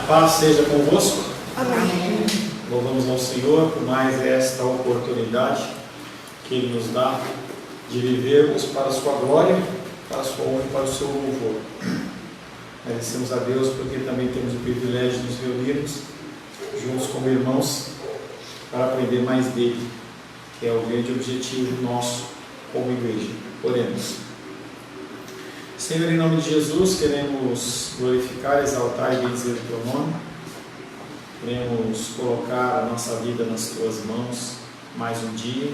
Paz seja convosco. Amém. Louvamos ao Senhor por mais esta oportunidade que Ele nos dá de vivermos para a sua glória, para a sua honra e para o seu louvor. Agradecemos a Deus porque também temos o privilégio de nos reunirmos juntos como irmãos para aprender mais dele, que é o grande objetivo nosso como igreja. Oremos. Senhor, em nome de Jesus, queremos glorificar, exaltar e bendizer o Teu nome. Queremos colocar a nossa vida nas Tuas mãos mais um dia,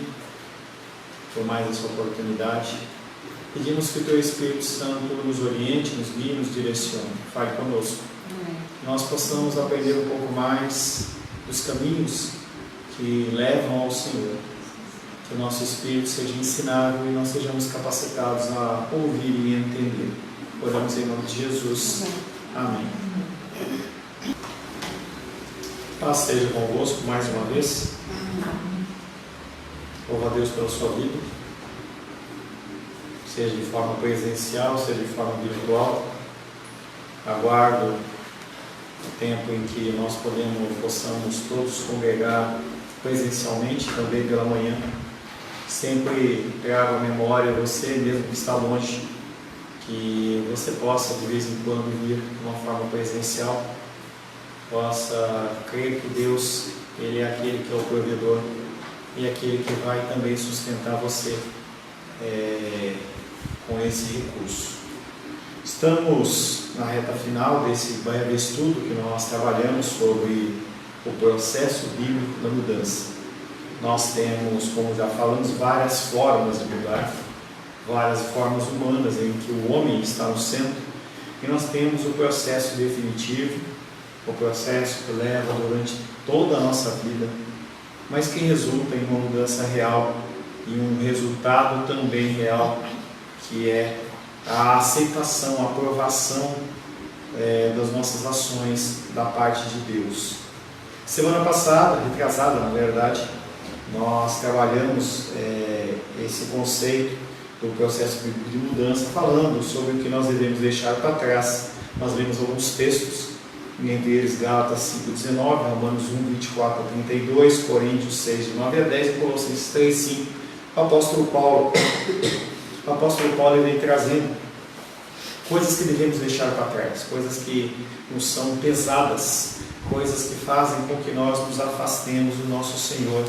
por mais essa oportunidade. Pedimos que o Teu Espírito Santo nos oriente, nos guie, nos direcione. Fale conosco. Amém. Que nós possamos aprender um pouco mais dos caminhos que levam ao Senhor. Que o nosso espírito seja ensinado e nós sejamos capacitados a ouvir e entender. Oramos em nome de Jesus. Amém. Paz seja convosco mais uma vez. Louva a Deus pela sua vida, seja de forma presencial, seja de forma virtual. Aguardo o tempo em que nós possamos todos congregar presencialmente, também pela manhã. Sempre trago à memória você, mesmo que está longe, que você possa de vez em quando vir de uma forma presencial, possa crer que Deus, Ele é aquele que é o provedor e aquele que vai também sustentar você com esse recurso. Estamos na reta final desse breve estudo que nós trabalhamos sobre o processo bíblico da mudança. Nós temos, como já falamos, várias formas de mudar, várias formas humanas em que o homem está no centro, e nós temos o processo definitivo, o processo que leva durante toda a nossa vida, mas que resulta em uma mudança real e um resultado também real, que é a aceitação, a aprovação das nossas ações da parte de Deus. Semana passada, retrasada na verdade, nós trabalhamos esse conceito do processo de mudança, falando sobre o que nós devemos deixar para trás. Nós lemos alguns textos, entre eles Gálatas 5:19, Romanos 1:24 a 32, Coríntios 6:9 a 10 e Colossenses 3:5. O apóstolo Paulo vem trazendo coisas que devemos deixar para trás, coisas que nos são pesadas, coisas que fazem com que nós nos afastemos do nosso Senhor.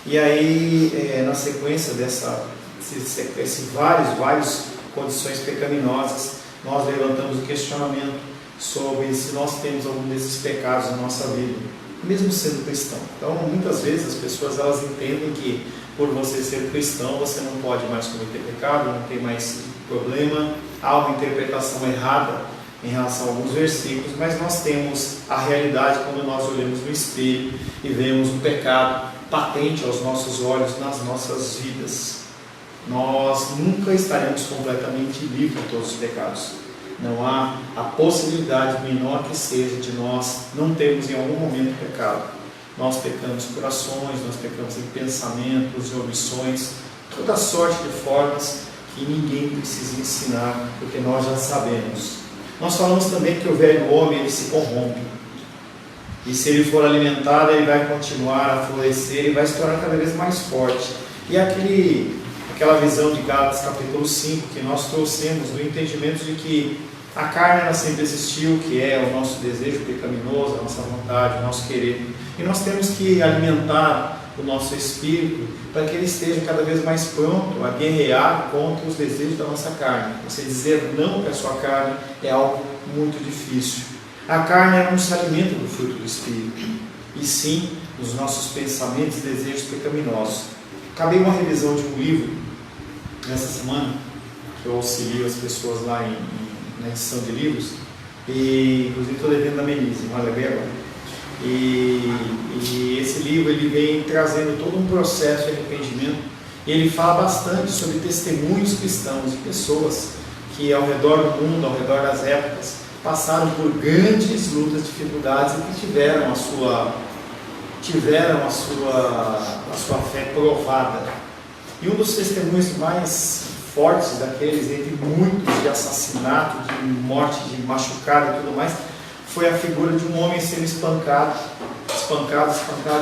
E aí, na sequência dessas várias condições pecaminosas, nós levantamos o questionamento sobre se nós temos algum desses pecados na nossa vida, mesmo sendo cristão. Então, muitas vezes as pessoas elas entendem que por você ser cristão, você não pode mais cometer pecado, não tem mais problema. Há uma interpretação errada em relação a alguns versículos, mas nós temos a realidade quando nós olhamos no espelho e vemos o pecado patente aos nossos olhos nas nossas vidas. Nós nunca estaremos completamente livres de todos os pecados. Não há a possibilidade, menor que seja, de nós não termos em algum momento pecado. Nós pecamos por ações, nós pecamos em pensamentos, em omissões, toda sorte de formas que ninguém precisa ensinar, porque nós já sabemos. Nós falamos também que o velho homem ele se corrompe. E se ele for alimentado, ele vai continuar a florescer e vai se tornar cada vez mais forte. E aquela visão de Gálatas capítulo 5 que nós trouxemos do entendimento de que a carne ela sempre existiu, que é o nosso desejo pecaminoso, a nossa vontade, o nosso querer. E nós temos que alimentar o nosso espírito para que ele esteja cada vez mais pronto a guerrear contra os desejos da nossa carne. Você dizer não para a sua carne é algo muito difícil. A carne não se alimenta do fruto do Espírito, e sim dos nossos pensamentos e desejos pecaminosos. Acabei uma revisão de um livro nessa semana, que eu auxilio as pessoas lá na edição de livros, e inclusive estou devendo a Melise, não levei agora. E esse livro ele vem trazendo todo um processo de arrependimento, e ele fala bastante sobre testemunhos cristãos de pessoas que ao redor do mundo, ao redor das épocas, passaram por grandes lutas, dificuldades e que tiveram a sua fé provada. E um dos testemunhos mais fortes daqueles, entre muitos, de assassinato, de morte, de machucado e tudo mais, foi a figura de um homem sendo espancado,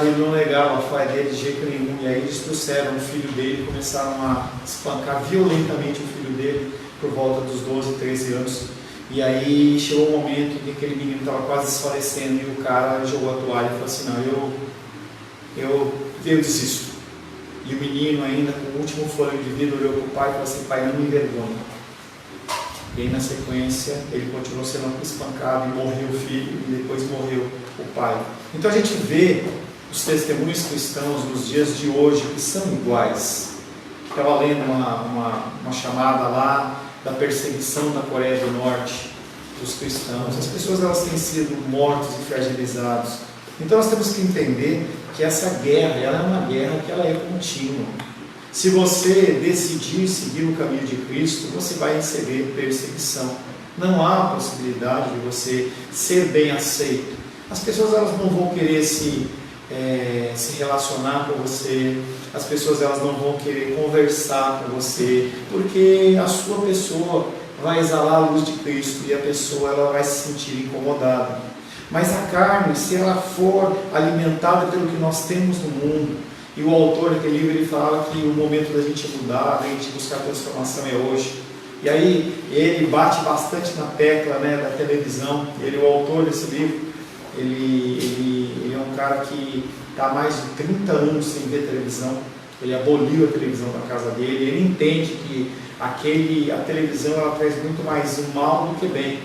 ele não negava a fé dele de jeito nenhum, e aí eles trouxeram o filho dele, começaram a espancar violentamente o filho dele, por volta dos 12, 13 anos, e aí chegou um momento em que aquele menino estava quase desfalecendo, e o cara jogou a toalha e falou assim, não, eu desisto. E o menino ainda, com o último fôlego de vida, olhou para o pai e falou assim, pai, não me envergonhe. E aí na sequência, ele continuou sendo espancado, e morreu o filho, e depois morreu o pai. Então a gente vê os testemunhos cristãos nos dias de hoje, que são iguais. Estava lendo uma chamada lá, da perseguição da Coreia do Norte, dos cristãos. As pessoas elas têm sido mortas e fragilizadas. Então nós temos que entender que essa guerra, ela é uma guerra que ela é contínua. Se você decidir seguir o caminho de Cristo, você vai receber perseguição. Não há possibilidade de você ser bem aceito. As pessoas elas não vão querer se relacionar com você, as pessoas elas não vão querer conversar com você, porque a sua pessoa vai exalar a luz de Cristo e a pessoa ela vai se sentir incomodada. Mas a carne, se ela for alimentada pelo que nós temos no mundo, e o autor daquele livro ele fala que o momento da gente mudar, da gente buscar transformação é hoje. E aí ele bate bastante na tecla da televisão. Ele, o autor desse livro, ele é um cara que está há mais de 30 anos sem ver televisão. Ele aboliu a televisão da casa dele. Ele entende que a televisão ela traz muito mais mal do que bem.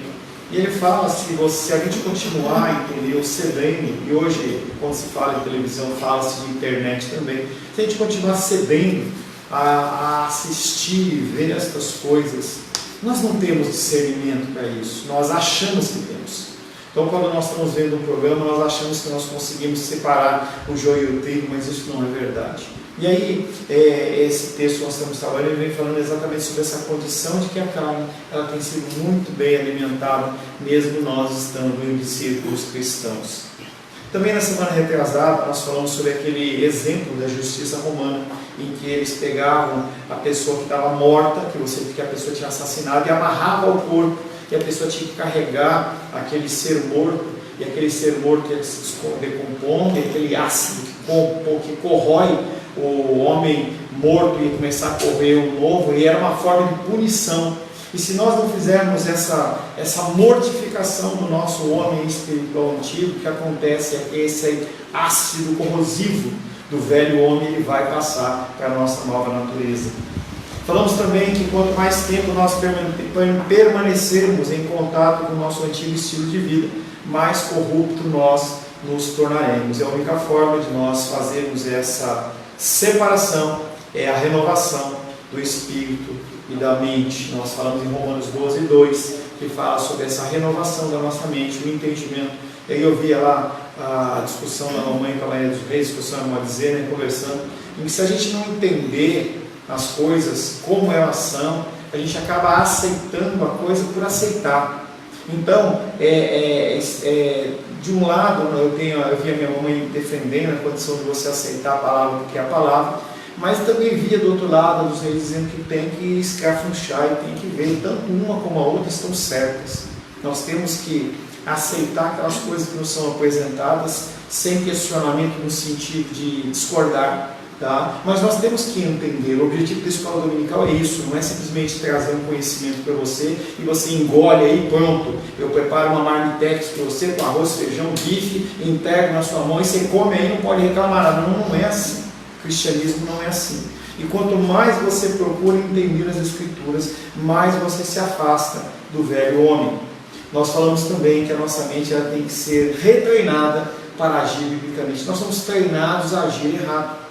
E ele fala, se a gente continuar a entender o cedendo, e hoje quando se fala em televisão fala-se de internet também, se a gente continuar cedendo a assistir, ver estas coisas, nós não temos discernimento para isso, nós achamos que temos. Então quando nós estamos vendo um programa, nós achamos que nós conseguimos separar o joio e o trigo, mas isso não é verdade. E aí, esse texto que nós estamos trabalhando, ele vem falando exatamente sobre essa condição de que a carne ela tem sido muito bem alimentada, mesmo nós estando em discípulos cristãos. Também na semana retrasada, nós falamos sobre aquele exemplo da justiça romana, em que eles pegavam a pessoa que estava morta, que a pessoa tinha assassinado, e amarrava ao corpo, e a pessoa tinha que carregar aquele ser morto, e aquele ser morto ia se decompondo, e aquele ácido que corrói o homem morto ia começar a correr um novo, e era uma forma de punição. E se nós não fizermos essa mortificação do nosso homem espiritual antigo, o que acontece é que esse ácido corrosivo do velho homem ele vai passar para a nossa nova natureza. Falamos também que quanto mais tempo nós permanecermos em contato com o nosso antigo estilo de vida, mais corrupto nós nos tornaremos. É a única forma de nós fazermos essa separação, é a renovação do espírito e da mente. Nós falamos em Romanos 12:2, que fala sobre essa renovação da nossa mente, o entendimento. E aí eu via lá a discussão da mamãe com a Maria dos Reis, discussão é uma dizer, conversando, em que se a gente não entender as coisas como elas são, a gente acaba aceitando a coisa por aceitar. Então, de um lado, eu vi a minha mamãe defendendo a condição de você aceitar a palavra porque é a palavra, mas também via do outro lado dos reis dizendo que tem que escrafunchar e tem que ver, tanto uma como a outra estão certas. Nós temos que aceitar aquelas coisas que nos são apresentadas sem questionamento no sentido de discordar. Tá? Mas nós temos que entender, o objetivo da escola dominical é isso, não é simplesmente trazer um conhecimento para você e você engole aí, pronto, eu preparo uma marmitex para você com arroz, feijão, bife, entrego na sua mão e você come aí, não pode reclamar nada. Não é assim, o cristianismo não é assim. E quanto mais você procura entender as escrituras, mais você se afasta do velho homem. Nós falamos também que a nossa mente ela tem que ser retreinada para agir biblicamente. Nós somos treinados a agir errado.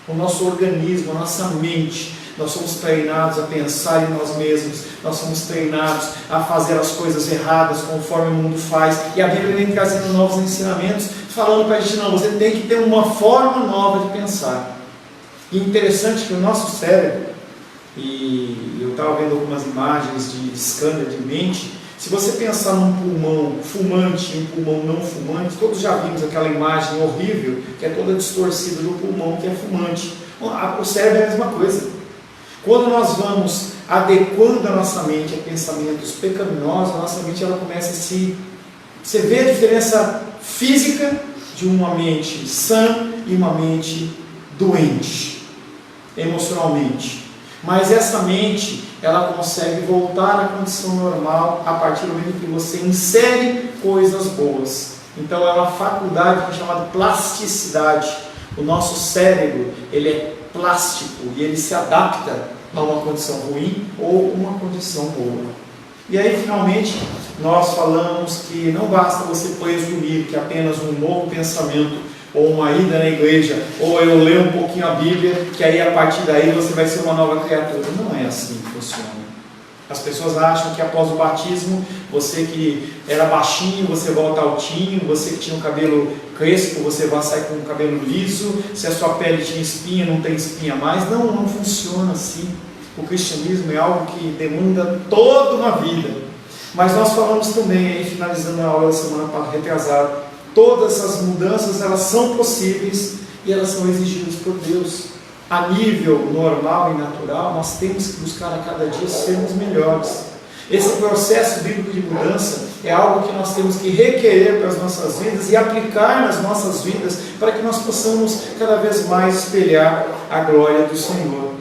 O nosso organismo, a nossa mente, nós somos treinados a pensar em nós mesmos, nós somos treinados a fazer as coisas erradas conforme o mundo faz, e a Bíblia vem trazendo novos ensinamentos, falando para a gente, não, você tem que ter uma forma nova de pensar. E interessante que o nosso cérebro, e eu estava vendo algumas imagens de scanner de mente, se você pensar num pulmão fumante e um pulmão não fumante, todos já vimos aquela imagem horrível, que é toda distorcida do pulmão que é fumante. O cérebro é a mesma coisa. Quando nós vamos adequando a nossa mente a pensamentos pecaminosos, a nossa mente ela começa a se Você vê a diferença física de uma mente sã e uma mente doente, emocionalmente. Mas essa mente, ela consegue voltar à condição normal a partir do momento que você insere coisas boas. Então é uma faculdade chamada plasticidade. O nosso cérebro, ele é plástico e ele se adapta a uma condição ruim ou uma condição boa. E aí, finalmente, nós falamos que não basta você presumir que apenas um novo pensamento, ou uma ida na igreja, ou eu ler um pouquinho a Bíblia, que aí a partir daí você vai ser uma nova criatura. Não é assim que funciona. As pessoas acham que após o batismo, você que era baixinho, você volta altinho, você que tinha um cabelo crespo, você vai sair com o cabelo liso, se a sua pele tinha espinha, não tem espinha mais. Não, não funciona assim. O cristianismo é algo que demanda toda uma vida. Mas nós falamos também, aí, finalizando a aula da semana retrasada, todas essas mudanças, elas são possíveis e elas são exigidas por Deus. A nível normal e natural, nós temos que buscar a cada dia sermos melhores. Esse processo bíblico de mudança é algo que nós temos que requerer para as nossas vidas e aplicar nas nossas vidas para que nós possamos cada vez mais espelhar a glória do Senhor.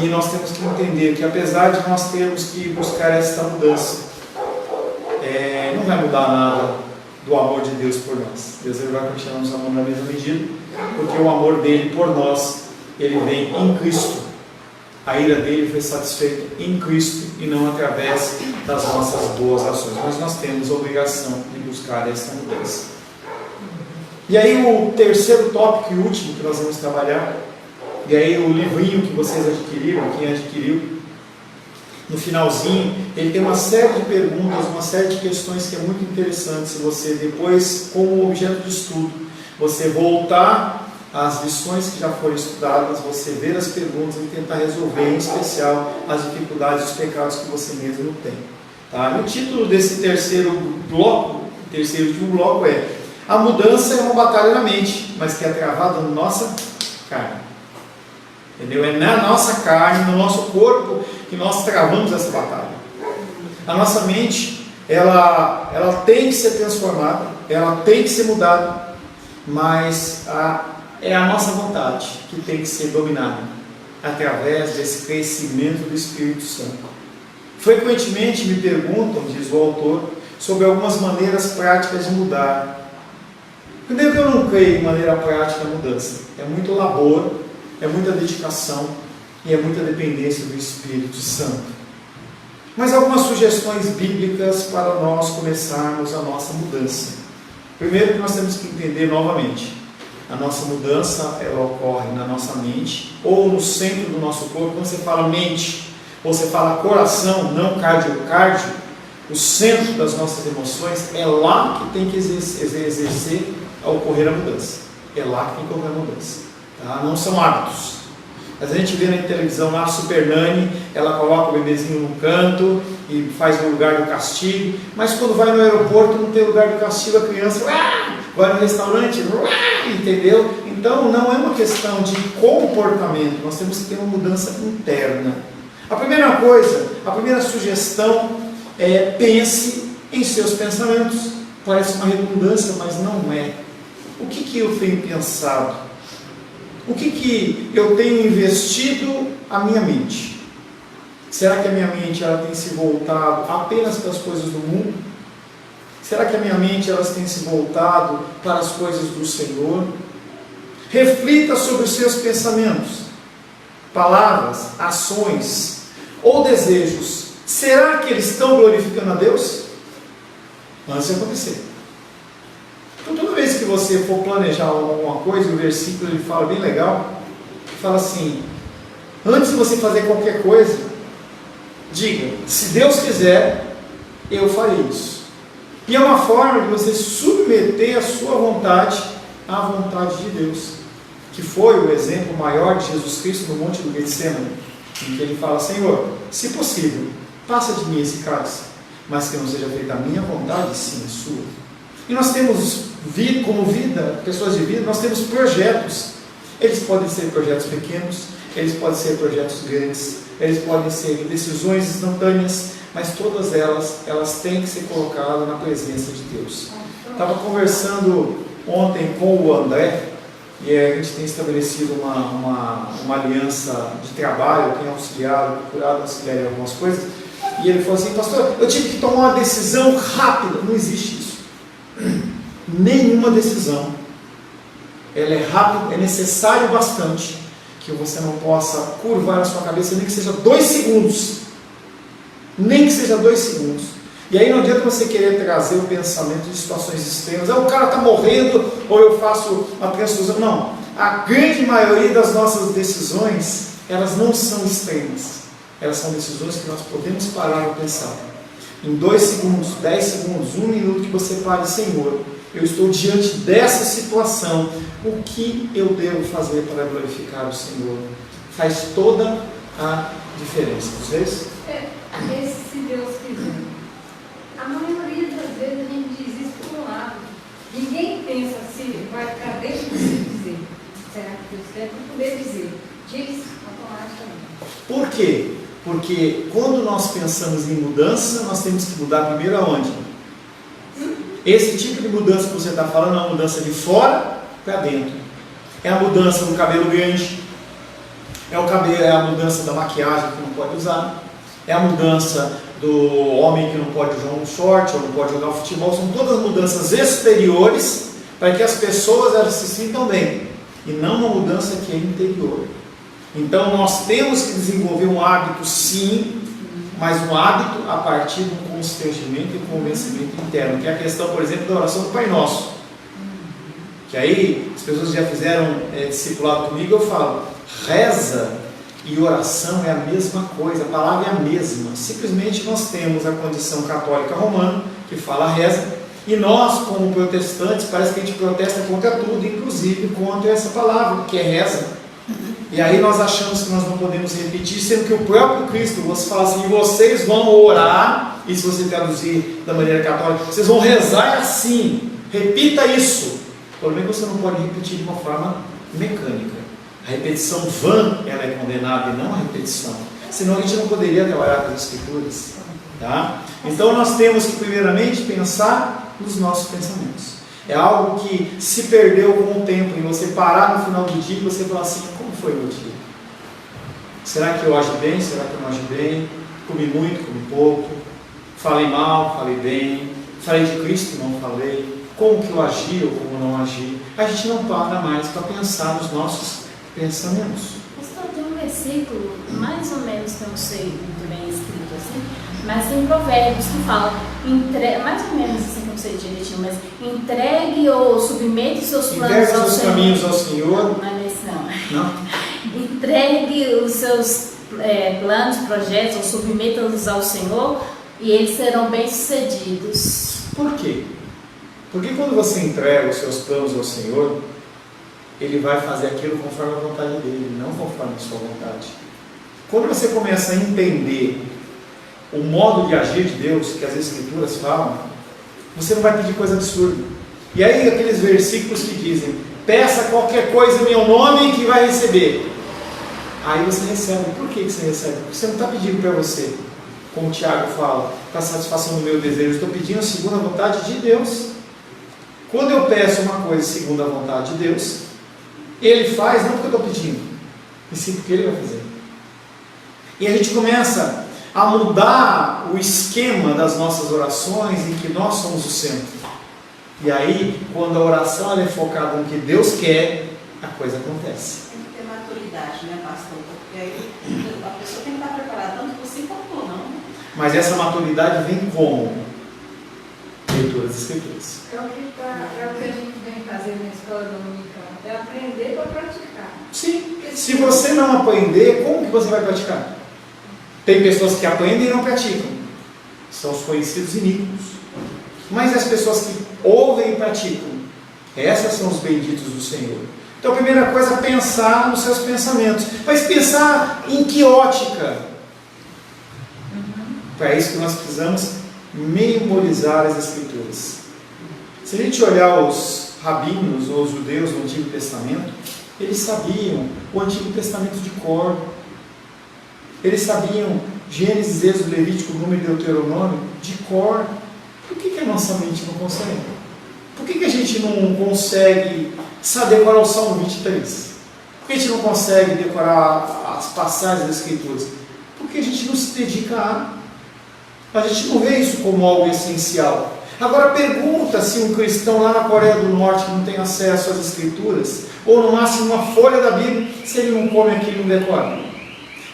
E nós temos que entender que apesar de nós termos que buscar esta mudança, não vai mudar nada do amor de Deus por nós. Deus vai continuar nos amando na mesma medida, porque o amor dele por nós, ele vem em Cristo. A ira dele foi satisfeita em Cristo e não através das nossas boas ações. Mas nós temos a obrigação de buscar essa mudança. E aí o terceiro tópico e último que nós vamos trabalhar, e aí o livrinho que vocês adquiriram, quem adquiriu, no finalzinho, ele tem uma série de perguntas, uma série de questões que é muito interessante se você depois, como objeto de estudo, você voltar às lições que já foram estudadas, você ver as perguntas e tentar resolver, em especial, as dificuldades e os pecados que você mesmo tem. Tá? E o título desse terceiro bloco, terceiro e último bloco é: a mudança é uma batalha na mente, mas que é travada na nossa carne. Entendeu? É na nossa carne, no nosso corpo, que nós travamos essa batalha. A nossa mente, ela tem que ser transformada, ela tem que ser mudada, mas é a nossa vontade que tem que ser dominada através desse crescimento do Espírito Santo. Frequentemente me perguntam, diz o autor, sobre algumas maneiras práticas de mudar. Primeiro que eu não creio em maneira prática a mudança. É muito labor, é muita dedicação e é muita dependência do Espírito Santo. Mas algumas sugestões bíblicas para nós começarmos a nossa mudança. Primeiro que nós temos que entender novamente, a nossa mudança ela ocorre na nossa mente ou no centro do nosso corpo. Quando você fala mente, ou você fala coração, não cardio, o centro das nossas emoções, é lá que tem que exercer a ocorrer a mudança. É lá que tem que ocorrer a mudança. Tá? Não são hábitos. Mas a gente vê na televisão lá a Super Nani, ela coloca o bebezinho no canto e faz no lugar do castigo, mas quando vai no aeroporto não tem lugar do castigo, a criança vai no restaurante, entendeu? Então não é uma questão de comportamento, nós temos que ter uma mudança interna. A primeira coisa, a primeira sugestão é: pense em seus pensamentos. Parece uma redundância, mas não é. O que eu tenho pensado? O que eu tenho investido a minha mente? Será que a minha mente ela tem se voltado apenas para as coisas do mundo? Será que a minha mente ela tem se voltado para as coisas do Senhor? Reflita sobre os seus pensamentos, palavras, ações ou desejos. Será que eles estão glorificando a Deus? Antes de acontecer. Então, toda vez que você for planejar alguma coisa, o versículo ele fala bem legal, ele fala assim: antes de você fazer qualquer coisa, diga, se Deus quiser, eu farei isso. E é uma forma de você submeter a sua vontade à vontade de Deus, que foi o exemplo maior de Jesus Cristo no Monte do Getsemane, em que ele fala: Senhor, se possível, passa de mim esse cálice, mas que não seja feita a minha vontade, sim a sua. E nós temos como vida, pessoas de vida, nós temos projetos. Eles podem ser projetos pequenos, eles podem ser projetos grandes, eles podem ser decisões instantâneas, mas todas elas têm que ser colocadas na presença de Deus. Estava conversando ontem com o André, e a gente tem estabelecido uma aliança de trabalho, eu tenho procurado auxiliar em algumas coisas, e ele falou assim: pastor, eu tive que tomar uma decisão rápida. Não existe isso. Nenhuma decisão, ela é rápida, é necessário bastante que você não possa curvar a sua cabeça, nem que seja 2 segundos. Nem que seja 2 segundos. E aí não adianta você querer trazer o pensamento de situações extremas. O cara está morrendo, ou eu faço uma transfusão. Não. A grande maioria das nossas decisões, elas não são extremas. Elas são decisões que nós podemos parar e pensar. Em 2 segundos, 10 segundos, 1 minuto que você pare: Senhor, eu estou diante dessa situação, o que eu devo fazer para glorificar o Senhor? Faz toda a diferença. Vocês? Esse, se Deus quiser. A maioria das vezes a gente diz isso por um lado. Ninguém pensa se vai ficar dentro de si dizer: será que Deus quer? Para poder dizer. Diz automaticamente. Por quê? Porque quando nós pensamos em mudança, nós temos que mudar primeiro aonde? Esse tipo de mudança que você está falando é uma mudança de fora para dentro. É a mudança do cabelo grande, é a mudança da maquiagem que não pode usar, é a mudança do homem que não pode jogar um short ou não pode jogar futebol. São todas mudanças exteriores para que as pessoas elas se sintam bem, e não uma mudança que é interior. Então nós temos que desenvolver um hábito, sim, mas um hábito a partir de um constrangimento e convencimento interno, que é a questão, por exemplo, da oração do Pai Nosso. Que aí as pessoas já fizeram discipulado comigo, eu falo: reza e oração é a mesma coisa, a palavra é a mesma. Simplesmente nós temos a condição católica romana, que fala reza, e nós, como protestantes, parece que a gente protesta contra tudo, inclusive contra essa palavra, que é reza. E aí nós achamos que nós não podemos repetir, sendo que o próprio Cristo, você fala assim: vocês vão orar, e se você traduzir da maneira católica, vocês vão rezar assim, repita isso. O problema é que você não pode repetir de uma forma mecânica. A repetição vã, ela é condenada, e não a repetição. Senão a gente não poderia trabalhar com as Escrituras. Tá? Então nós temos que primeiramente pensar nos nossos pensamentos. É algo que se perdeu com o tempo, e você parar no final do dia e você falar assim: como foi meu dia? Será que eu agi bem? Será que eu não agi bem? Comi muito, comi pouco? Falei mal, falei bem? Falei de Cristo, não falei? Como que eu agi ou como não agi? A gente não para mais para pensar nos nossos pensamentos. Pastor, tem um versículo, mais ou menos, que eu não sei muito bem escrito assim, mas tem Provérbios que falam, mais ou menos assim, não sei direitinho, mas entregue ou submete os seus planos ao Senhor. Caminhos ao Senhor. Não é nesse não. Entregue os seus planos, projetos, ou submeta-os ao Senhor, e eles serão bem-sucedidos. Por quê? Porque quando você entrega os seus planos ao Senhor, Ele vai fazer aquilo conforme a vontade dEle, não conforme a sua vontade. Quando você começa a entender o modo de agir de Deus, que as Escrituras falam, você não vai pedir coisa absurda. E aí aqueles versículos que dizem: peça qualquer coisa em meu nome que vai receber. Aí você recebe. Por que você recebe? Porque você não está pedindo para você, como o Tiago fala, para a satisfação do meu desejo. Eu estou pedindo segundo a vontade de Deus. Quando eu peço uma coisa segundo a vontade de Deus, Ele faz, não porque eu estou pedindo, e sim porque Ele vai fazer. E a gente começa a mudar o esquema das nossas orações, em que nós somos o centro. E aí, quando a oração ela é focada no que Deus quer, a coisa acontece. Tem que ter maturidade, né, pastor? Porque aí a pessoa tem que estar preparada tanto por si quanto por não. Mas essa maturidade vem como? Leitura das Escrituras. É o que a gente vem fazer na escola dominical. É aprender para praticar. Sim. Se você não aprender, como que você vai praticar? Tem pessoas que aprendem e não praticam. São os conhecidos iníquos. Mas as pessoas que ouvem e praticam, essas são os benditos do Senhor. Então a primeira coisa é pensar nos seus pensamentos. Mas pensar em que ótica? Para isso que nós precisamos memorizar as Escrituras. Se a gente olhar os rabinos ou os judeus no Antigo Testamento, Eles sabiam o Antigo Testamento de cor. Eles sabiam Gênesis, Êxodo, Levítico, Número e Deuteronômio de cor. Por que a nossa mente não consegue? Por que a gente não consegue saber decorar o Salmo 23? Por que a gente não consegue decorar as passagens das Escrituras? Porque a gente não se dedica a gente não vê isso como algo essencial. Agora pergunta se um cristão lá na Coreia do Norte que não tem acesso às Escrituras, ou no máximo uma folha da Bíblia, se ele não come aquilo e não decora.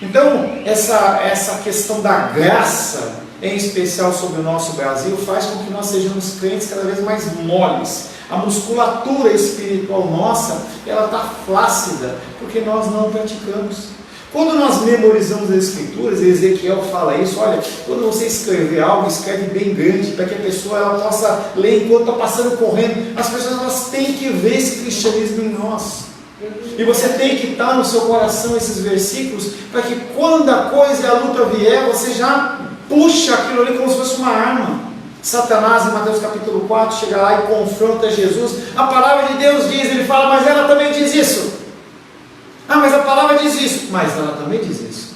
Então, essa questão da graça, em especial sobre o nosso Brasil, faz com que nós sejamos crentes cada vez mais moles. A musculatura espiritual nossa, ela está flácida, porque nós não praticamos. Quando nós memorizamos as Escrituras, Ezequiel fala isso, olha, quando você escrever algo, escreve bem grande, para que a pessoa ela possa ler enquanto está passando correndo. As pessoas elas têm que ver esse cristianismo em nós. E você tem que estar no seu coração esses versículos, para que quando a coisa e a luta vier, você já puxa aquilo ali como se fosse uma arma. Satanás, em Mateus capítulo 4, chega lá e confronta Jesus. A palavra de Deus diz, ele fala, mas ela também diz isso. Ah, mas a palavra diz isso, mas ela também diz isso.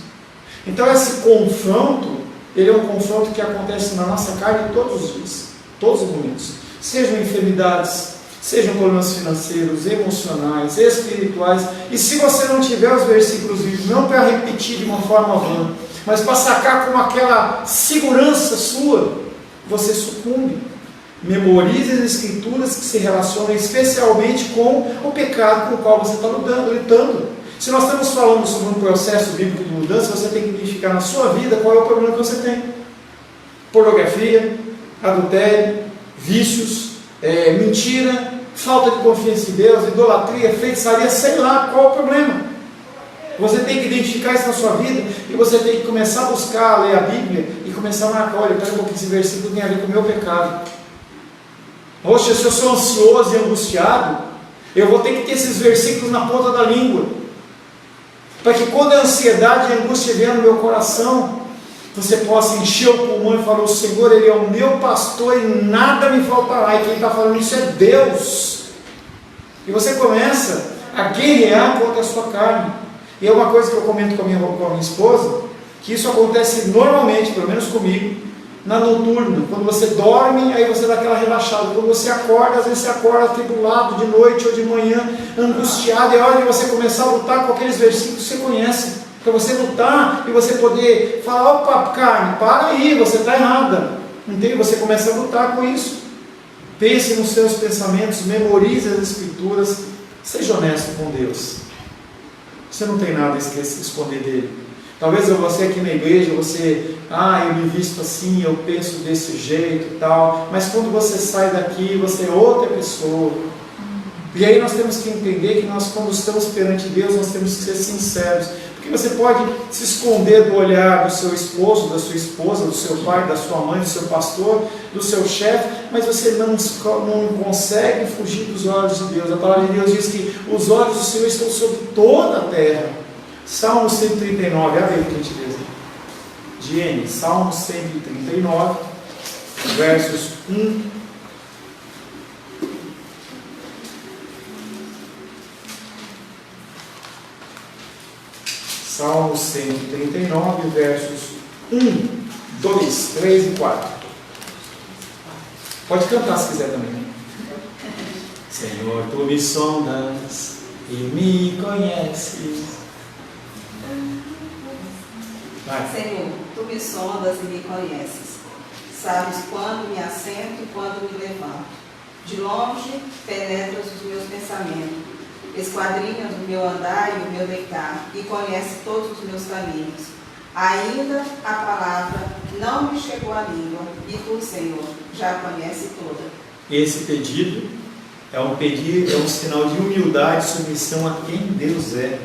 Então esse confronto, ele é um confronto que acontece na nossa carne todos os dias, todos os momentos. Sejam enfermidades, sejam problemas financeiros, emocionais, espirituais. E se você não tiver os versículos vivos, não para repetir de uma forma vã, mas para sacar com aquela segurança sua, você sucumbe. Memorize as Escrituras que se relacionam especialmente com o pecado com o qual você está lutando. Se nós estamos falando sobre um processo bíblico de mudança, você tem que identificar na sua vida qual é o problema que você tem. Pornografia, adultério, vícios, mentira, falta de confiança em Deus, idolatria, feitiçaria, sei lá qual é o problema. Você tem que identificar isso na sua vida e você tem que começar a buscar, a ler a Bíblia e começar a marcar, olha, pera um pouquinho, esse versículo tem a ver com o meu pecado. Poxa, se eu sou ansioso e angustiado, eu vou ter que ter esses versículos na ponta da língua, para que quando a ansiedade e a angústia vier no meu coração, você possa encher o pulmão e falar, o Senhor, Ele é o meu pastor e nada me faltará. E quem está falando isso é Deus. E você começa a guerrear contra a sua carne. E é uma coisa que eu comento com a minha esposa, que isso acontece normalmente, pelo menos comigo, na noturna. Quando você dorme, aí você dá aquela relaxada. Quando você acorda, às vezes você acorda atribulado de noite ou de manhã, angustiado. É hora de você começar a lutar com aqueles versículos que você conhece. Para você lutar e você poder falar, opa, carne, para aí, você está errada. Entende? Você começa a lutar com isso. Pense nos seus pensamentos, memorize as Escrituras, seja honesto com Deus. Você não tem nada a esconder dele. Talvez você aqui na igreja, eu me visto assim, eu penso desse jeito e tal, mas quando você sai daqui, você é outra pessoa. E aí nós temos que entender que nós, quando estamos perante Deus, nós temos que ser sinceros. Porque você pode se esconder do olhar do seu esposo, da sua esposa, do seu pai, da sua mãe, do seu pastor, do seu chefe, mas você não consegue fugir dos olhos de Deus. A palavra de Deus diz que os olhos do Senhor estão sobre toda a terra. Salmo 139, abre aí, por gentileza. Diene, Salmo 139, versos 1. Salmo 139, versos 1, 2, 3 e 4. Pode cantar se quiser também. Senhor, tu me sondas e me conheces. Vai. Senhor, tu me sondas e me conheces. Sabes quando me assento e quando me levanto. De longe penetras os meus pensamentos. Esquadrinhas o meu andar e o meu deitar, e conhece todos os meus caminhos. Ainda a palavra não me chegou à língua, e tu, Senhor, já a conhece toda. Esse pedido é um sinal de humildade e submissão a quem Deus é.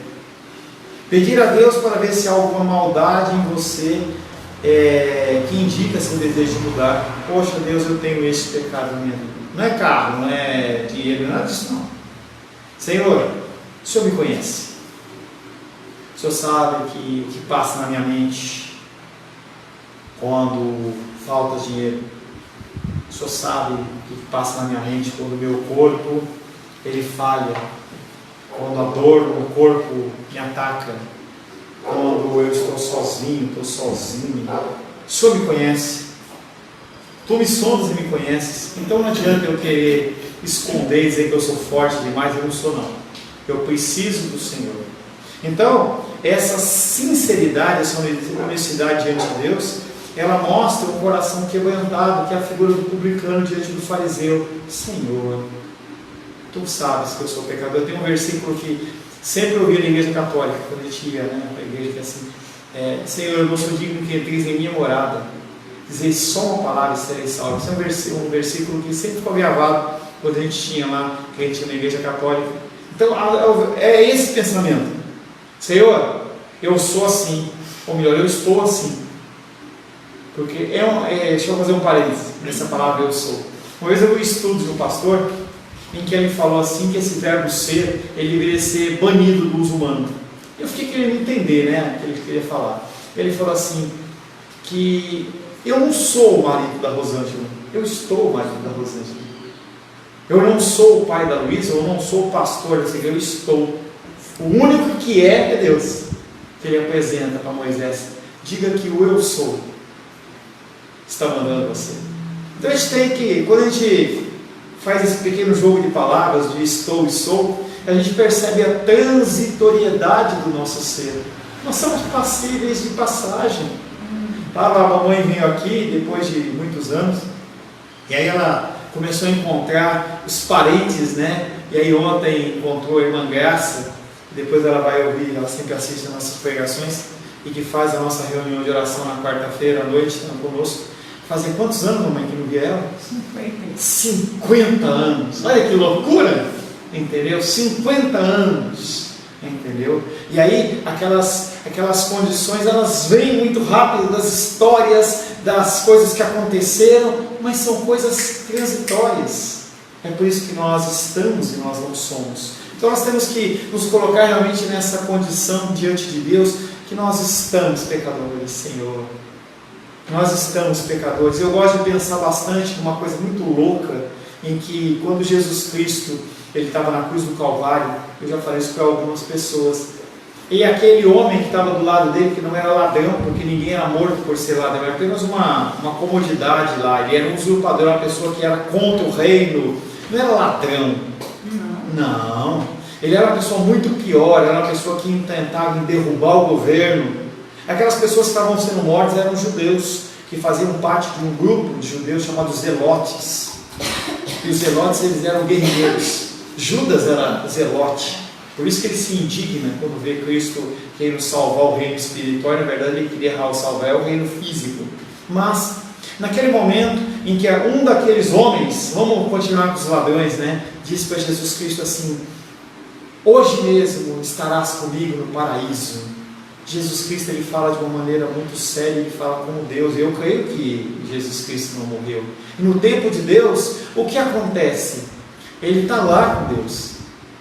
Pedir a Deus para ver se há alguma maldade em você que indica seu desejo de mudar. Poxa, Deus, eu tenho esse pecado na minha vida. Não é carro, não é dinheiro, nada disso não. Senhor, o Senhor me conhece. O Senhor sabe o que passa na minha mente quando falta dinheiro. O Senhor sabe o que passa na minha mente quando o meu corpo ele falha. quando a dor no corpo me ataca, quando eu estou sozinho, estou sozinho. O Senhor me conhece, Tu me sondas e me conheces, então não adianta eu querer esconder e dizer que eu sou forte demais, eu não sou não. Eu preciso do Senhor. Então, essa sinceridade, essa honestidade diante de Deus, ela mostra o coração quebrantado, que é a figura do publicano diante do fariseu. Senhor, Tu sabes que eu sou pecador. Tem um versículo que sempre eu ouvi na igreja católica, quando a gente ia, né, para a igreja, que é assim, Senhor, eu não sou digno que entreis em minha morada, dizer só uma palavra e sereis salvos. Esse é um versículo que sempre ficou gravado quando a gente tinha lá, que a gente tinha na igreja católica. Então, é esse pensamento. Senhor, eu sou assim, ou melhor, eu estou assim. Porque deixa eu fazer um parênteses nessa palavra eu sou. Uma vez eu vi um estudo de um pastor em que ele falou assim que esse verbo ser, ele deveria ser banido do uso humano. Eu fiquei querendo entender, né, o que ele queria falar. Ele falou assim, que eu não sou o marido da Rosângela, eu estou o marido da Rosângela. Eu não sou o pai da Luísa, eu não sou o pastor dessa igreja, eu estou. O único que é Deus, que ele apresenta para Moisés. Diga que o eu sou está mandando você. Então a gente tem que, quando a gente faz esse pequeno jogo de palavras, de estou e sou, a gente percebe a transitoriedade do nosso ser. Nós somos passíveis de passagem. A mamãe veio aqui depois de muitos anos, e aí ela começou a encontrar os parentes, né? E aí ontem encontrou a irmã Graça, depois ela vai ouvir, ela sempre assiste as nossas pregações, e que faz a nossa reunião de oração na quarta-feira à noite, conosco. Fazem quantos anos, mamãe, que não via ela? 50 anos. Olha que loucura! Entendeu? 50 anos. Entendeu? E aí, aquelas condições, elas vêm muito rápido das histórias, das coisas que aconteceram, mas são coisas transitórias. É por isso que nós estamos e nós não somos. Então nós temos que nos colocar realmente nessa condição diante de Deus, que nós estamos pecadores, Senhor. Nós estamos pecadores. Eu gosto de pensar bastante numa coisa muito louca, em que quando Jesus Cristo ele estava na cruz do Calvário, eu já falei isso para algumas pessoas, e aquele homem que estava do lado dele, que não era ladrão, porque ninguém era morto por ser ladrão, era apenas uma comodidade lá, ele era um usurpador, uma pessoa que era contra o reino, não era ladrão, não, ele era uma pessoa muito pior, era uma pessoa que tentava derrubar o governo. Aquelas pessoas que estavam sendo mortas eram judeus, que faziam parte de um grupo de judeus chamados zelotes, e os zelotes eles eram guerreiros. Judas era zelote, por isso que ele se indigna quando vê Cristo querendo salvar o reino espiritual. Na verdade ele queria salvar o reino físico. Mas naquele momento em que um daqueles homens, vamos continuar com os ladrões, né, disse para Jesus Cristo assim: hoje mesmo estarás comigo no paraíso. Jesus Cristo ele fala de uma maneira muito séria, ele fala como Deus. Eu creio que Jesus Cristo não morreu. E no tempo de Deus, o que acontece? Ele está lá com Deus,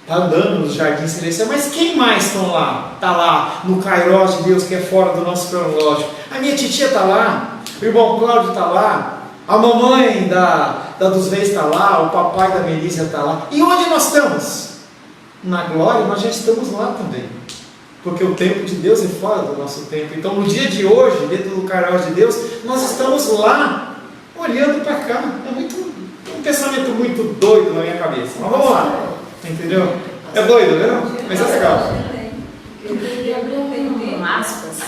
está andando nos jardins celestiais, mas quem mais estão lá? Está lá no Kairos de Deus, que é fora do nosso cronológico. A minha titia está lá, o irmão Cláudio está lá, a mamãe da dos Reis está lá, o papai da Melícia está lá. E onde nós estamos? Na glória, nós já estamos lá também, porque o tempo de Deus é fora do nosso tempo. Então no dia de hoje, dentro do Kairos de Deus, nós estamos lá, olhando para cá. É um pensamento muito doido na minha cabeça, mas vamos lá, entendeu? É doido, né? Mas é legal. Eu queria abrir um aspas,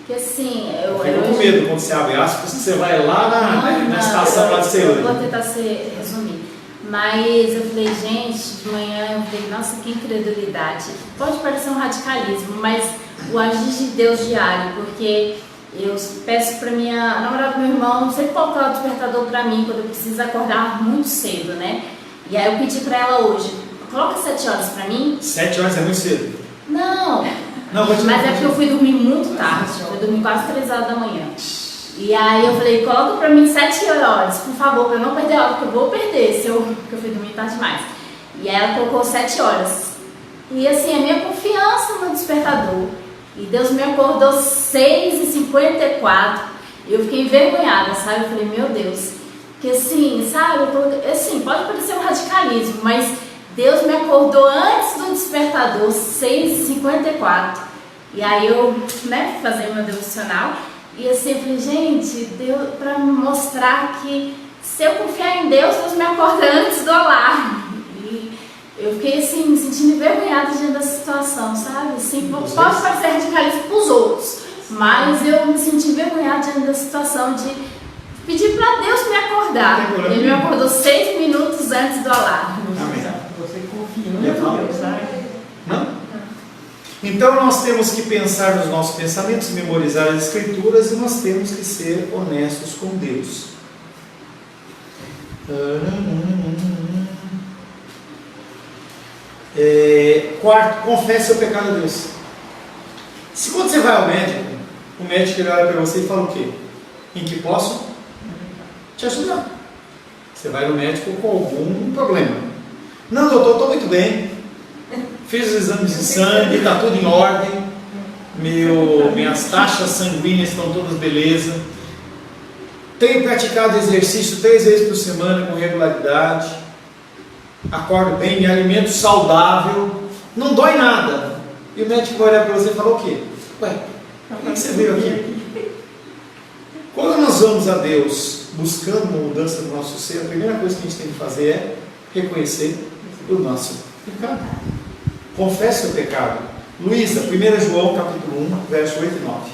que assim, eu fico com medo quando você abre aspas, que você vai lá na estação lá de Ceilândia. Eu vou tentar resumir. Mas eu falei, gente, de manhã eu falei, nossa, que incredulidade. Pode parecer um radicalismo, mas o agir de Deus diário, porque eu peço para minha namorada do meu irmão sempre colocar o despertador para mim quando eu preciso acordar muito cedo, né? E aí eu pedi para ela hoje, coloca 7 horas para mim. 7 horas é muito cedo? Não, mas é porque eu fui dormir muito tarde, eu dormi quase 3 horas da manhã. E aí eu falei, coloca pra mim 7 horas, por favor, pra eu não perder a hora, porque eu vou perder porque eu fui dormir tarde demais. E aí ela colocou 7 horas. E assim, a minha confiança no despertador. E Deus me acordou 6h54. E eu fiquei envergonhada, sabe? Eu falei, meu Deus. Que assim, sabe? Assim, pode parecer um radicalismo, mas Deus me acordou antes do despertador, 6h54. E aí eu, fazendo meu devocional. E assim, eu falei, gente, Deus, para me mostrar que se eu confiar em Deus, Deus me acorda antes do alarme. E eu fiquei assim, me sentindo envergonhada diante da situação, sabe? Assim, pode parecer radicalista para os outros, mas eu me senti envergonhada diante da situação de pedir para Deus me acordar. Ele me acordou 6 minutos antes do alarme. Amém. Você confia em Deus, sabe? Não? Então nós temos que pensar nos nossos pensamentos, memorizar as Escrituras, e nós temos que ser honestos com Deus. Quarto, confesse seu pecado a Deus. Se quando você vai ao médico, o médico ele olha para você e fala o quê? Em que posso te ajudar? Você vai no médico com algum problema. Não, doutor, estou muito bem. Fiz os exames de sangue, está tudo em ordem. Minhas taxas sanguíneas estão todas beleza. Tenho praticado exercício 3 vezes por semana com regularidade. Acordo bem, me alimento saudável. Não dói nada. E o médico vai olhar para você e falar o quê? Ué, por que você veio aqui? Quando nós vamos a Deus buscando uma mudança do nosso ser, a primeira coisa que a gente tem que fazer é reconhecer o nosso pecado. Confesse o pecado. Luísa, 1 João capítulo 1, verso 8 e 9.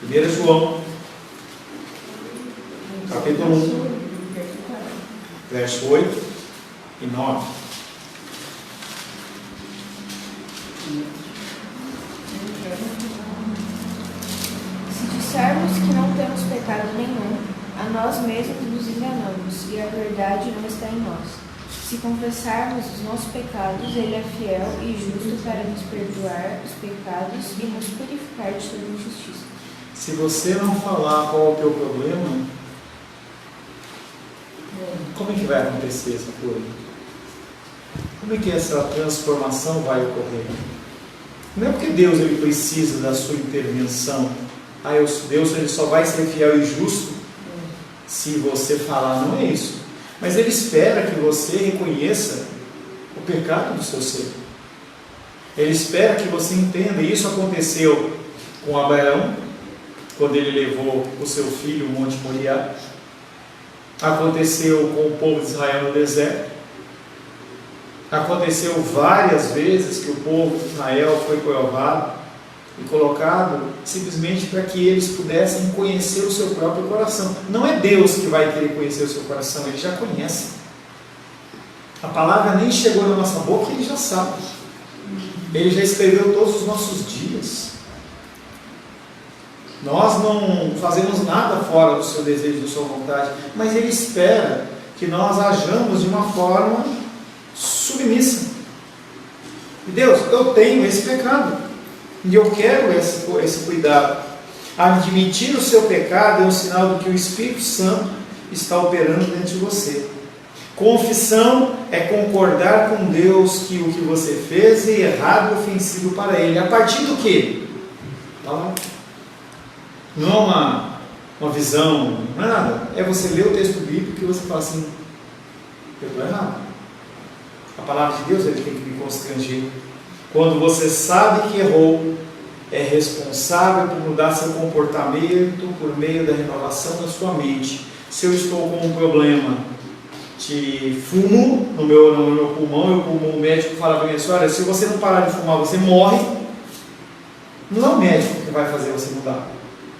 1 João capítulo 1, verso 8 e 9. Se dissermos que não temos pecado nenhum, a nós mesmos nos enganamos, e a verdade não está em nós. Se confessarmos os nossos pecados, Ele é fiel e justo para nos perdoar os pecados e nos purificar de toda injustiça. Se você não falar qual é o teu problema, como é que vai acontecer essa coisa? Como é que essa transformação vai ocorrer? Não é porque Deus ele precisa da sua intervenção. Deus ele só vai ser fiel e justo se você falar, não é isso. Mas Ele espera que você reconheça o pecado do seu ser. Ele espera que você entenda. E isso aconteceu com Abraão, quando ele levou o seu filho ao Monte Moriá. Aconteceu com o povo de Israel no deserto. Aconteceu várias vezes que o povo de Israel foi provado e colocado simplesmente para que eles pudessem conhecer o seu próprio coração. Não é Deus que vai querer conhecer o seu coração, Ele já conhece. A palavra nem chegou na nossa boca, Ele já sabe. Ele já escreveu todos os nossos dias. Nós não fazemos nada fora do seu desejo, da sua vontade, mas Ele espera que nós ajamos de uma forma submissa. E Deus, eu tenho esse pecado. E eu quero esse cuidado. Admitir o seu pecado é um sinal de que o Espírito Santo está operando dentro de você. Confissão é concordar com Deus que o que você fez é errado e ofensivo para Ele. A partir do quê? Não é uma visão, não é nada. É você ler o texto bíblico e você fala assim, eu estou errado. A palavra de Deus ele tem que me constranger. Quando você sabe que errou, é responsável por mudar seu comportamento por meio da renovação da sua mente. Se eu estou com um problema de fumo no meu pulmão, o médico fala para mim assim, olha, se você não parar de fumar, você morre. Não é o médico que vai fazer você mudar.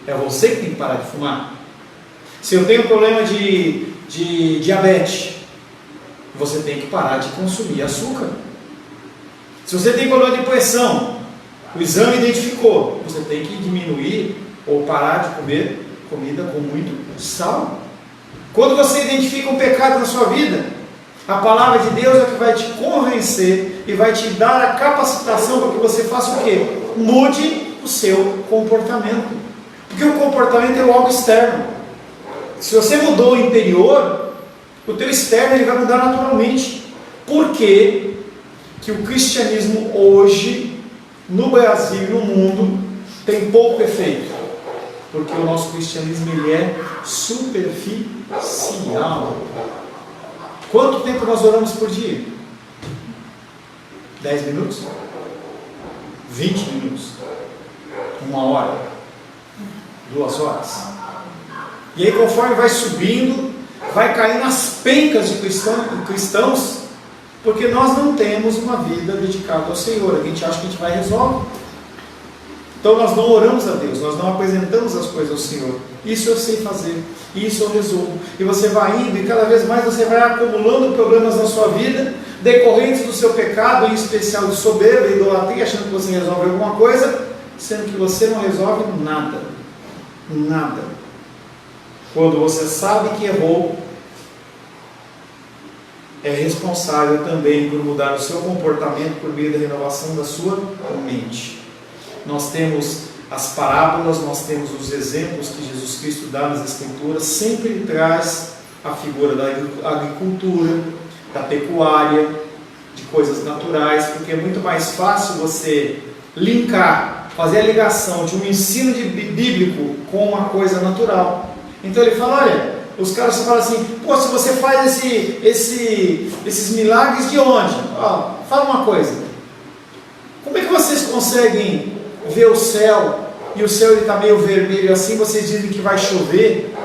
É você que tem que parar de fumar. Se eu tenho um problema de diabetes, você tem que parar de consumir açúcar. Se você tem problema de pressão, o exame identificou, você tem que diminuir ou parar de comer comida com muito sal. Quando você identifica um pecado na sua vida, a palavra de Deus é que vai te convencer e vai te dar a capacitação para que você faça o quê? Mude o seu comportamento. Porque o comportamento é algo externo. Se você mudou o interior, o teu externo ele vai mudar naturalmente. Por quê? Que o cristianismo hoje, no Brasil e no mundo, tem pouco efeito. Porque o nosso cristianismo ele é superficial. Quanto tempo nós oramos por dia? 10 minutos? 20 minutos? 1 hora? 2 horas? E aí, conforme vai subindo, vai cair nas pencas de cristãos, porque nós não temos uma vida dedicada ao Senhor. A gente acha que a gente vai resolver. Então nós não oramos a Deus, nós não apresentamos as coisas ao Senhor. Isso eu sei fazer, isso eu resolvo. E você vai indo, e cada vez mais você vai acumulando problemas na sua vida, decorrentes do seu pecado, em especial de soberba e idolatria, achando que você resolve alguma coisa, sendo que você não resolve nada. Nada. Quando você sabe que errou, é responsável também por mudar o seu comportamento por meio da renovação da sua mente. Nós temos as parábolas, nós temos os exemplos que Jesus Cristo dá nas Escrituras, sempre ele traz a figura da agricultura, da pecuária, de coisas naturais, porque é muito mais fácil você linkar, fazer a ligação de um ensino bíblico com uma coisa natural. Então ele fala, olha, os caras falam assim, pô, se você faz esses milagres de onde? Ó, fala uma coisa, como é que vocês conseguem ver o céu, e o céu está meio vermelho assim, vocês dizem que vai chover,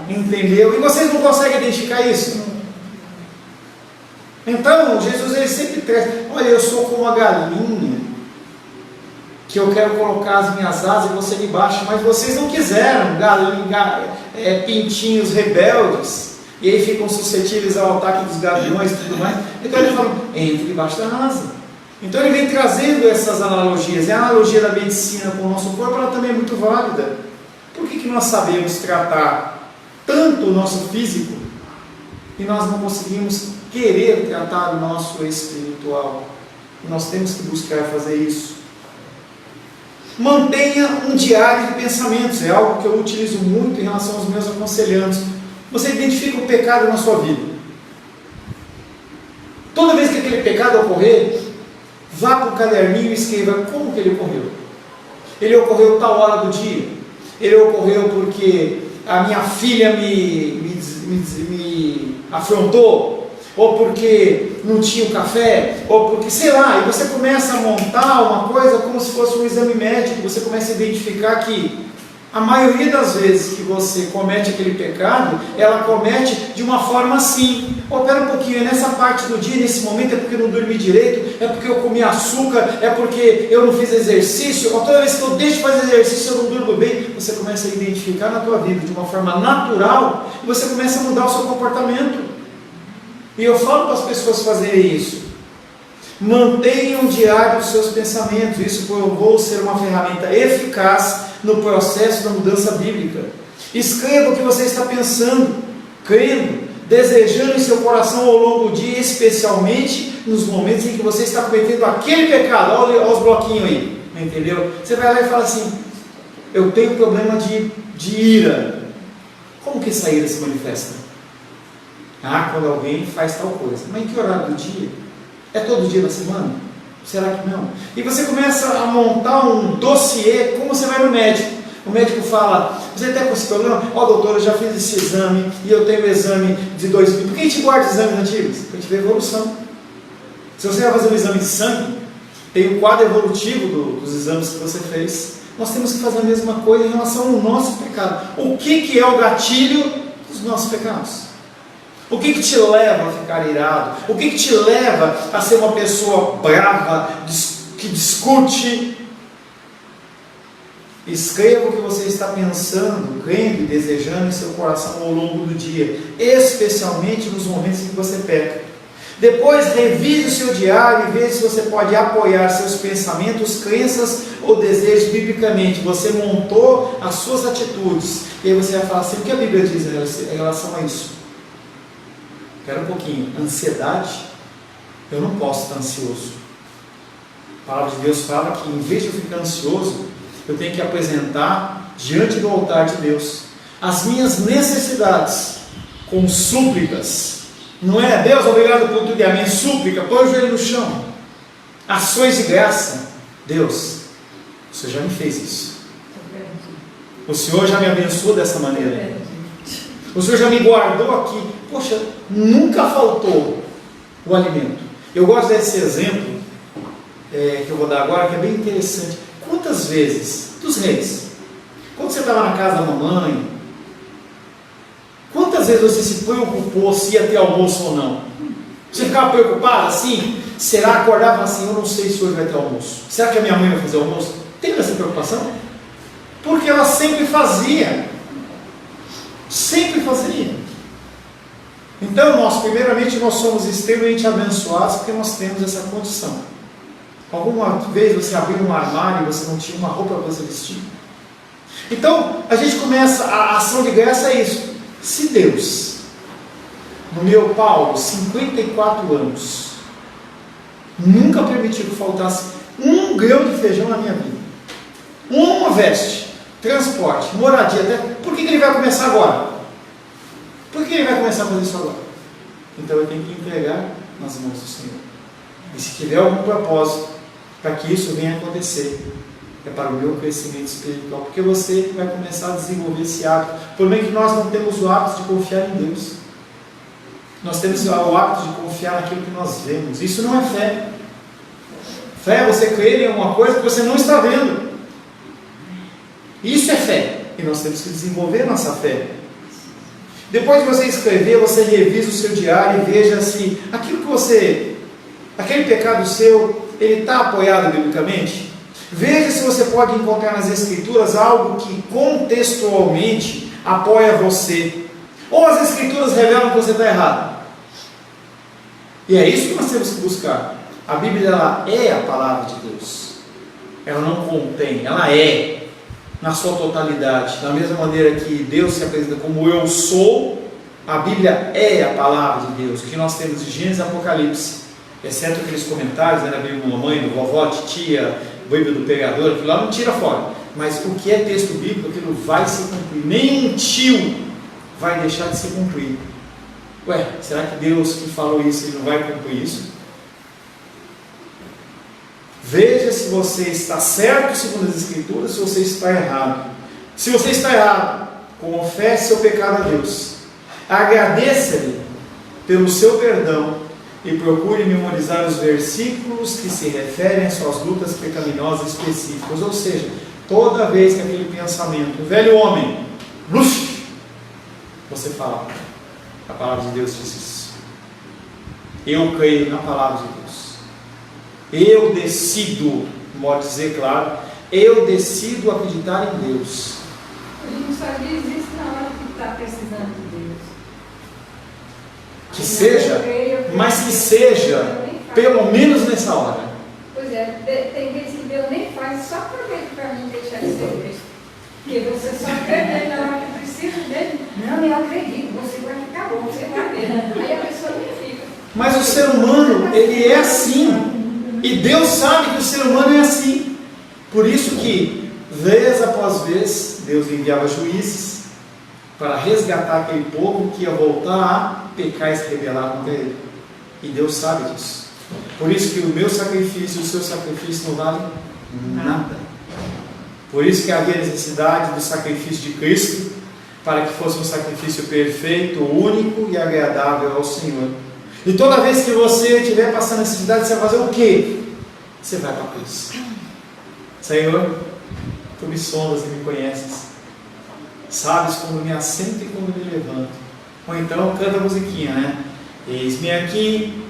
entendeu? E vocês não conseguem identificar isso? Então, Jesus ele sempre traz, olha, eu sou como uma galinha, que eu quero colocar as minhas asas e você me baixa, mas vocês não quiseram, pintinhos rebeldes, e aí ficam suscetíveis ao ataque dos gaviões e tudo mais. Então ele fala, entre debaixo da asa. Então ele vem trazendo essas analogias, e a analogia da medicina com o nosso corpo, ela também é muito válida. Por que nós sabemos tratar tanto o nosso físico, e nós não conseguimos querer tratar o nosso espiritual? Nós temos que buscar fazer isso. Mantenha um diário de pensamentos, é algo que eu utilizo muito em relação aos meus aconselhantes. Você identifica o pecado na sua vida. Toda vez que aquele pecado ocorrer, vá para o caderninho e escreva como que ele ocorreu. Ele ocorreu tal hora do dia. Ele ocorreu porque a minha filha me afrontou, ou porque não tinha o café, ou porque, sei lá, e você começa a montar uma coisa como se fosse um exame médico, você começa a identificar que a maioria das vezes que você comete aquele pecado, ela comete de uma forma assim. Oh, pera um pouquinho, é nessa parte do dia, nesse momento, é porque eu não dormi direito, é porque eu comi açúcar, é porque eu não fiz exercício, ou toda vez que eu deixo de fazer exercício eu não durmo bem. Você começa a identificar na tua vida de uma forma natural, e você começa a mudar o seu comportamento. E eu falo para as pessoas fazerem isso. Mantenham um diário dos seus pensamentos. Isso provou ser uma ferramenta eficaz no processo da mudança bíblica. Escreva o que você está pensando, crendo, desejando em seu coração ao longo do dia, especialmente nos momentos em que você está cometendo aquele pecado. Olha os bloquinhos aí, entendeu? Você vai lá e fala assim, eu tenho problema de ira. Como que essa ira se manifesta? Ah, quando alguém faz tal coisa. Mas em que horário do dia? É todo dia da semana? Será que não? E você começa a montar um dossiê, como você vai no médico. O médico fala, você está com esse problema? Ó, doutor, eu já fiz esse exame, e eu tenho o exame de 2000. Por que a gente guarda exames antigos? Para a gente ver a evolução. Se você vai fazer um exame de sangue, tem um quadro evolutivo dos exames que você fez. Nós temos que fazer a mesma coisa em relação ao nosso pecado. O que é o gatilho dos nossos pecados? O que te leva a ficar irado? O que te leva a ser uma pessoa brava, que discute? Escreva o que você está pensando, crendo e desejando em seu coração ao longo do dia, especialmente nos momentos em que você peca. Depois, revise o seu diário e veja se você pode apoiar seus pensamentos, crenças ou desejos biblicamente. Você montou as suas atitudes. E aí você vai falar assim, o que a Bíblia diz em relação a isso? Espera um pouquinho, ansiedade, eu não posso estar ansioso. A palavra de Deus fala que em vez de eu ficar ansioso, eu tenho que apresentar diante do altar de Deus as minhas necessidades com súplicas. Não é, Deus, obrigado por tudo, é a minha súplica, põe o joelho no chão. Ações de graça. Deus, o Senhor já me fez isso. O Senhor já me abençoou dessa maneira. O Senhor já me guardou aqui. poxa, nunca faltou o alimento. Eu gosto desse exemplo que eu vou dar agora, que é bem interessante. Quantas vezes, dos reis, quando você estava na casa da mamãe, quantas vezes você se preocupou se ia ter almoço ou não? Você ficava preocupado assim? Será acordava assim, eu não sei se hoje vai ter almoço. Será que a minha mãe vai fazer almoço? Teve essa preocupação? Porque ela sempre fazia. Sempre fazia. Então, primeiramente, nós somos extremamente abençoados porque nós temos essa condição. Alguma vez você abriu um armário e você não tinha uma roupa para você vestir? Então, a gente começa, a ação de graça é isso. Se Deus, no meu Paulo, 54 anos, nunca permitiu que faltasse um grão de feijão na minha vida, uma veste, transporte, moradia, até, por que ele vai começar agora? Por que ele vai começar a fazer isso agora? Então eu tenho que entregar nas mãos do Senhor. E se tiver algum propósito para que isso venha a acontecer, é para o meu crescimento espiritual, porque você vai começar a desenvolver esse hábito. Por bem que nós não temos o hábito de confiar em Deus, nós temos o hábito de confiar naquilo que nós vemos. Isso não é fé. Fé é você crer em alguma coisa que você não está vendo. Isso é fé, e nós temos que desenvolver nossa fé. Depois de você escrever, você revisa o seu diário e veja se aquele pecado seu, ele está apoiado biblicamente. Veja se você pode encontrar nas Escrituras algo que contextualmente apoia você, ou as Escrituras revelam que você está errado. E é isso que nós temos que buscar. A Bíblia, ela é a palavra de Deus, ela não contém, ela é na sua totalidade. Da mesma maneira que Deus se apresenta como eu sou, a Bíblia é a palavra de Deus. O que nós temos de Gênesis e Apocalipse, exceto aqueles comentários, né, da Bíblia da mamãe, do vovó, titia, Bíblia do pregador, aquilo lá não tira fora. Mas o que é texto bíblico, aquilo vai se cumprir. Nem um tio vai deixar de se cumprir. Ué, será que Deus que falou isso, ele não vai cumprir isso? Veja se você está certo segundo as Escrituras, se você está errado. Se você está errado, confesse seu pecado a Deus, agradeça-lhe pelo seu perdão e procure memorizar os versículos que se referem às suas lutas pecaminosas específicas. Ou seja, toda vez que aquele pensamento, o velho homem, você fala, a palavra de Deus diz isso. Eu creio na palavra de Deus. Eu decido, modo de dizer claro, eu decido acreditar em Deus. A gente só diz isso na hora que está precisando de Deus. Que seja, mas que seja, pelo menos nessa hora. Pois é, tem vezes que Deus nem faz só para mim deixar de ser Cristo. Porque você só crê nele na hora que precisa dele. Não, eu acredito, você vai ficar bom, você vai ver. Aí a pessoa nem fica. Mas o ser humano, ele é assim. E Deus sabe que o ser humano é assim. Por isso que, vez após vez, Deus enviava juízes para resgatar aquele povo que ia voltar a pecar e se rebelar contra ele. E Deus sabe disso. Por isso que o meu sacrifício e o seu sacrifício não valem nada. Por isso que havia necessidade do sacrifício de Cristo, para que fosse um sacrifício perfeito, único e agradável ao Senhor. E toda vez que você estiver passando necessidade, você vai fazer o quê? Você vai para a cruz. Senhor, Tu me sondas e me conheces. Sabes quando me assento e quando me levanto. Ou então canta a musiquinha, né? Eis-me aqui,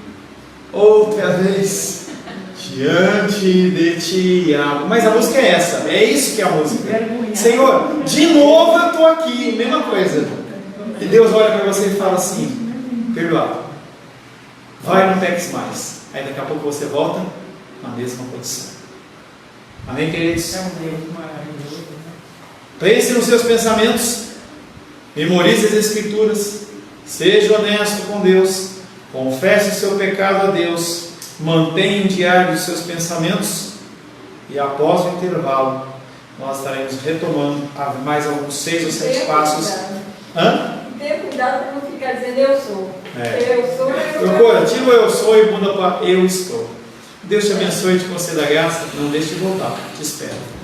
outra vez, diante de Ti. Mas a música é essa, é isso que é a música. Senhor, de novo eu estou aqui, mesma coisa. E Deus olha para você e fala assim, perdoado. Vai, não peques mais. Aí daqui a pouco você volta na mesma condição. Amém, queridos? É um Deus maravilhoso. Pense nos seus pensamentos, memorize as Escrituras, seja honesto com Deus, confesse o seu pecado a Deus, mantenha um diário dos seus pensamentos e após o intervalo nós estaremos retomando mais alguns 6 ou 7 passos. Tenha cuidado para não ficar dizendo eu sou. Eu sou, Tira o eu sou e muda para eu estou. Deus te abençoe e te conceda graça. Não deixe de voltar. Te espero.